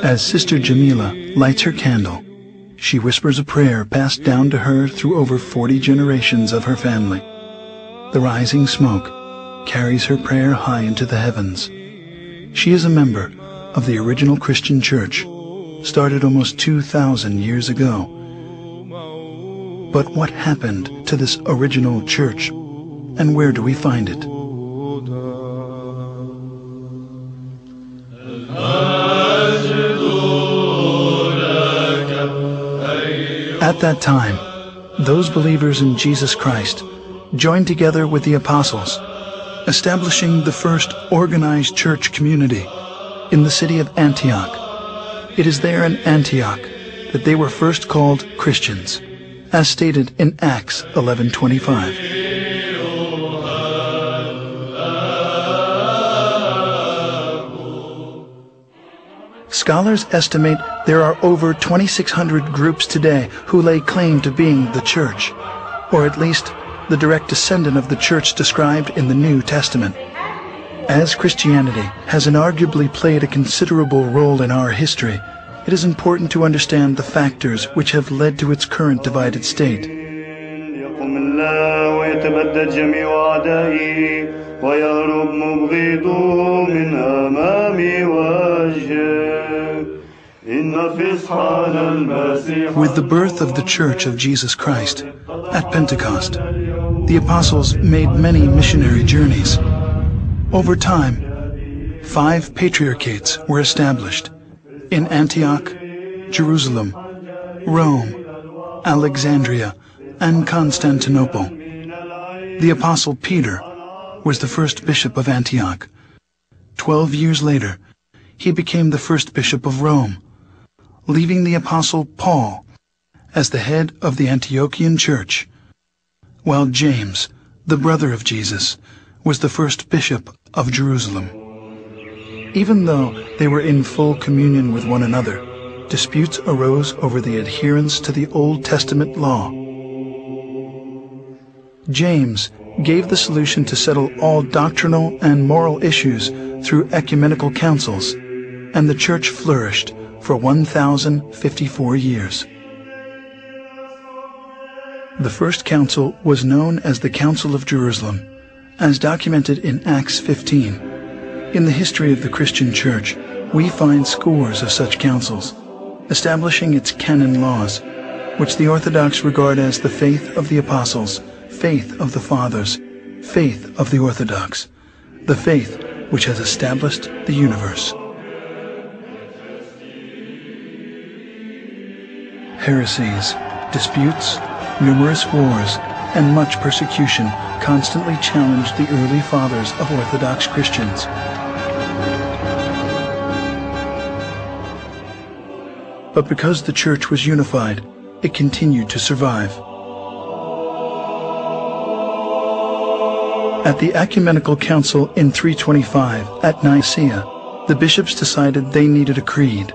As Sister Jamila lights her candle, she whispers a prayer passed down to her through over 40 generations of her family. The rising smoke carries her prayer high into the heavens. She is a member of the original Christian church, started almost 2,000 years ago. But what happened to this original church, and where do we find it? At that time, those believers in Jesus Christ joined together with the apostles, establishing the first organized church community in the city of Antioch. It is there in Antioch that they were first called Christians, as stated in Acts 11:25. Scholars estimate there are over 2,600 groups today who lay claim to being the church, or at least the direct descendant of the church described in the New Testament. As Christianity has inarguably played a considerable role in our history, it is important to understand the factors which have led to its current divided state. With the birth of the Church of Jesus Christ at Pentecost, the apostles made many missionary journeys. Over time, 5 patriarchates were established in Antioch, Jerusalem, Rome, Alexandria, and Constantinople. The apostle Peter was the first bishop of Antioch. 12 years later, he became the first bishop of Rome, leaving the apostle Paul as the head of the Antiochian church, while James, the brother of Jesus, was the first bishop of Jerusalem. Even though they were in full communion with one another, disputes arose over the adherence to the Old Testament law. James gave the solution to settle all doctrinal and moral issues through ecumenical councils, and the church flourished for 1,054 years. The first council was known as the Council of Jerusalem, as documented in Acts 15. In the history of the Christian Church, we find scores of such councils, establishing its canon laws, which the Orthodox regard as the faith of the apostles, faith of the fathers, faith of the Orthodox, the faith which has established the universe. Heresies, disputes, numerous wars, and much persecution constantly challenged the early fathers of Orthodox Christians. But because the church was unified, it continued to survive. At the Ecumenical Council in 325 at Nicaea, the bishops decided they needed a creed.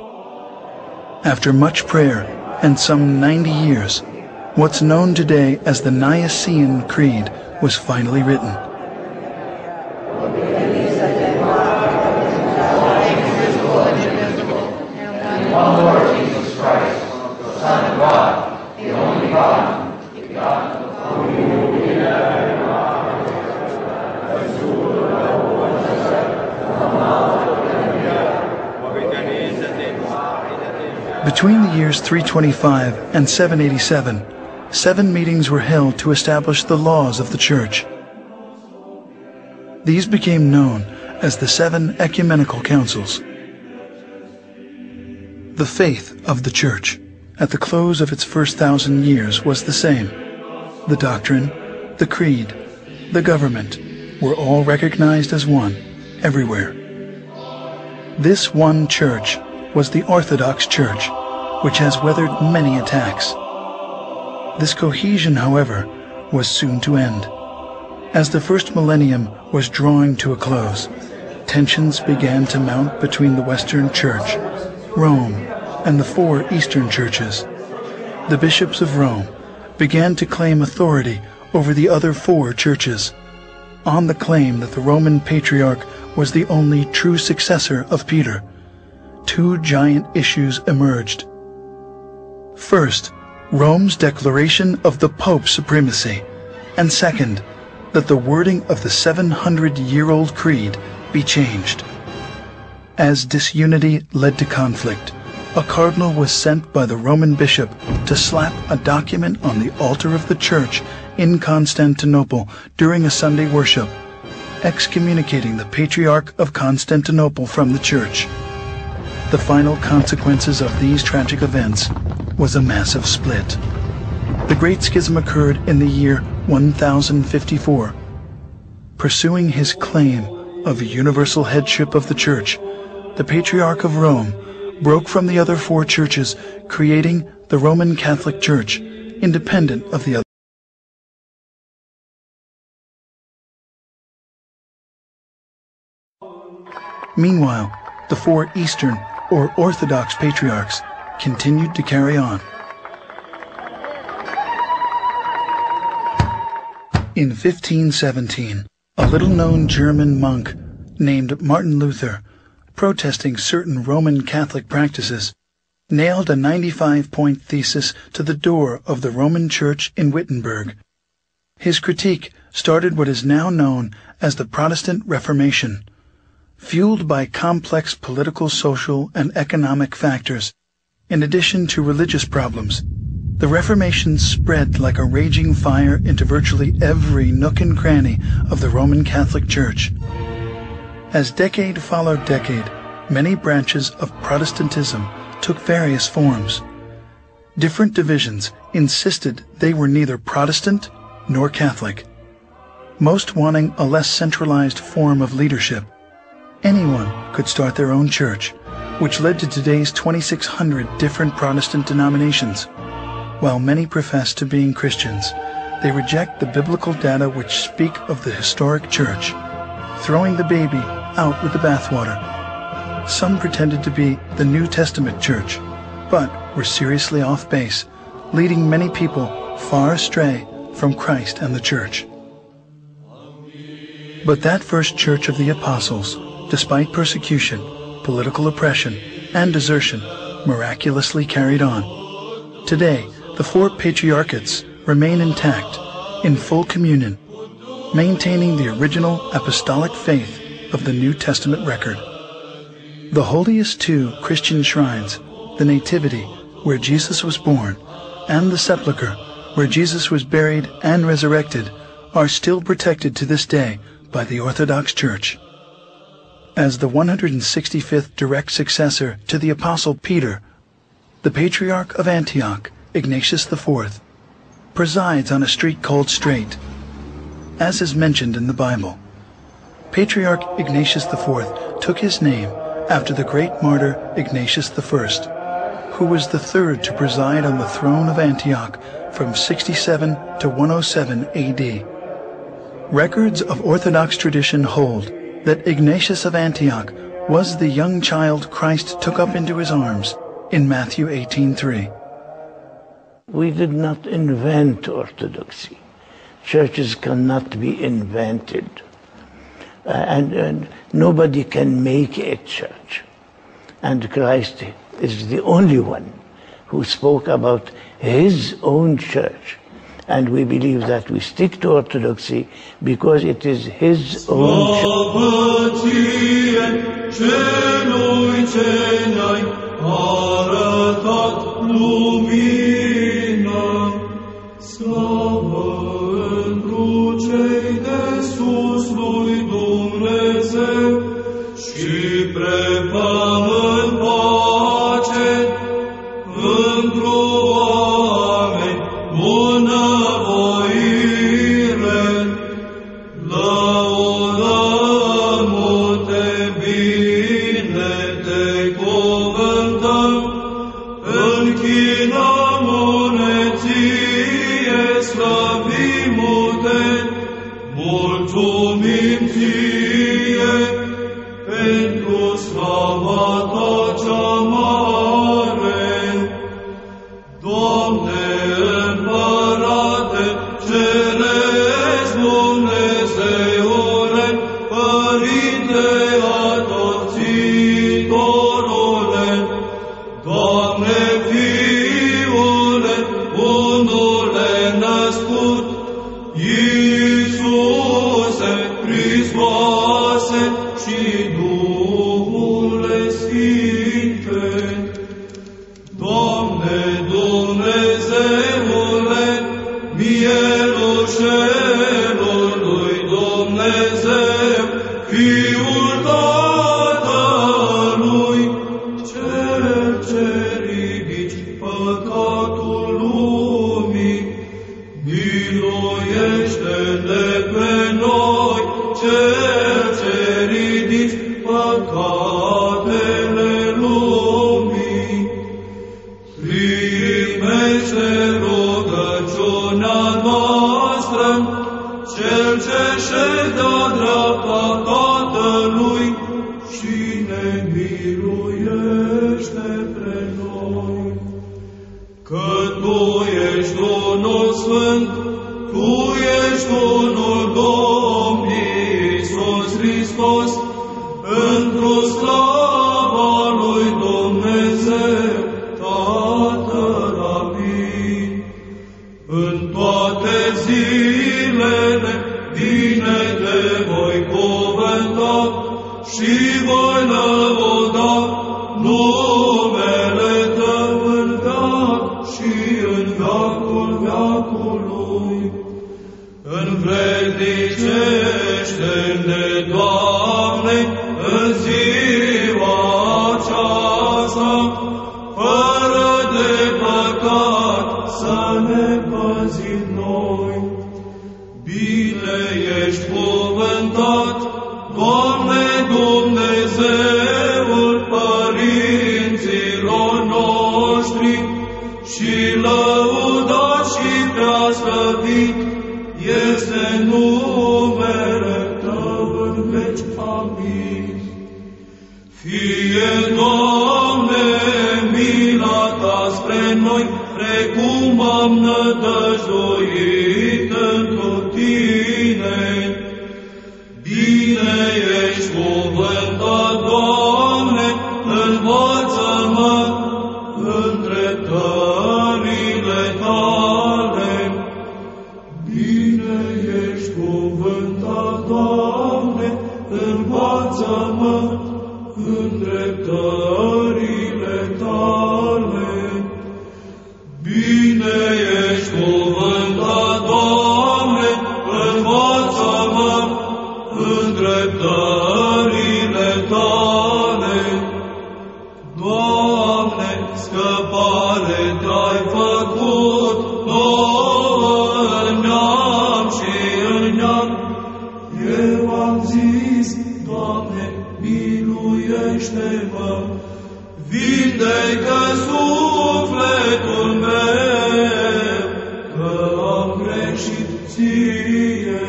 After much prayer and some 90 years, what's known today as the Nicene Creed was finally written. Between the years 325 and 787, 7 meetings were held to establish the laws of the Church. These became known as the 7 Ecumenical Councils. The faith of the Church at the close of its first 1,000 years was the same. The doctrine, the creed, the government were all recognized as one everywhere. This one church was the Orthodox Church, which has weathered many attacks. This cohesion, however, was soon to end. As the first millennium was drawing to a close, tensions began to mount between the Western Church, Rome, and the 4 Eastern churches. The bishops of Rome began to claim authority over the other 4 churches, on the claim that the Roman Patriarch was the only true successor of Peter. two giant issues emerged. First, Rome's declaration of the Pope's supremacy, and second, that the wording of the 700-year-old creed be changed. As disunity led to conflict, a cardinal was sent by the Roman bishop to slap a document on the altar of the church in Constantinople during a Sunday worship, excommunicating the Patriarch of Constantinople from the church. The final consequences of these tragic events was a massive split. The Great Schism occurred in the year 1054. Pursuing his claim of universal headship of the church, the Patriarch of Rome broke from the other four churches, creating the Roman Catholic Church, independent of the other. Meanwhile, the four Eastern or Orthodox patriarchs continued to carry on. In 1517, a little-known German monk named Martin Luther, protesting certain Roman Catholic practices, nailed a 95-point thesis to the door of the Roman Church in Wittenberg. His critique started what is now known as the Protestant Reformation. Fueled by complex political, social, and economic factors, in addition to religious problems, the Reformation spread like a raging fire into virtually every nook and cranny of the Roman Catholic Church. As decade followed decade, many branches of Protestantism took various forms. Different divisions insisted they were neither Protestant nor Catholic, most wanting a less centralized form of leadership. Anyone could start their own church, which led to today's 2,600 different Protestant denominations. While many profess to being Christians, they reject the biblical data which speak of the historic church, throwing the baby out with the bathwater. Some pretended to be the New Testament church, but were seriously off base, leading many people far astray from Christ and the church. But that first church of the apostles, despite persecution, political oppression, and desertion, miraculously carried on. Today, the four patriarchates remain intact, in full communion, maintaining the original apostolic faith of the New Testament record. The holiest two Christian shrines, the Nativity, where Jesus was born, and the Sepulchre, where Jesus was buried and resurrected, are still protected to this day by the Orthodox Church. As the 165th direct successor to the Apostle Peter, the Patriarch of Antioch, Ignatius IV, presides on a street called Straight, as is mentioned in the Bible. Patriarch Ignatius IV took his name after the great martyr Ignatius I, who was the third to preside on the throne of Antioch from 67 to 107 AD. Records of Orthodox tradition hold that Ignatius of Antioch was the young child Christ took up into his arms in Matthew 18:3. We did not invent orthodoxy. Churches cannot be invented. And nobody can make a church. And Christ is the only one who spoke about his own church. And we believe that we stick to orthodoxy because it is his own Multo Mielușelului Dumnezeu, Fiul Tatălui, Cel ce ridici păcatul lumii, miluiește-ne pe noi, Cel ce ridici păcatele lumii. Primește rugăciunea noastră, Cel ce ședea dreapta Tatălui și ne miluiește pe noi. Că Tu ești unul Sfânt, Tu ești unul Domn Iisus Hristos, întru slava lui Dumnezeu, Tatăl Amin. În toate zilele bine Te voi cuvânta și voi lăuda numele Tău în veac și în veacul veacului. Învrednicește-ne, Doamne, în ziua aceasta, fără de păcat să ne păzim noi. Bine ești cuvântat, Doamne Dumnezeul părinților noștri, și lăudat și preaslăvit este numele Tău în veci. Amin. Fie, Doamne, mila Ta spre noi, precum am nădăjduit întru Tine. Bine ești cuvântat, Doamne, învață-mă în dreptările Tale. Bine ești cuvântat, Doamne, învață-mă în dreptările Tale. Bine ești cuvântat, Doamne, învață-mă în dreptările Tale. Doamne, scăpare Te-ai făcut nouă în neam și în neam. Eu am zis, Doamne, miluiește-mă, vindecă sufletul meu, că am greșit Ție.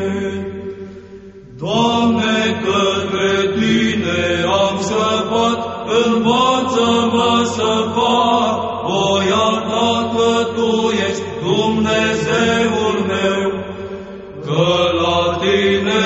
Doamne, către Tine am scăpat, învață-mă să fac voia Ta, că Tu ești Dumnezeul meu, că la Tine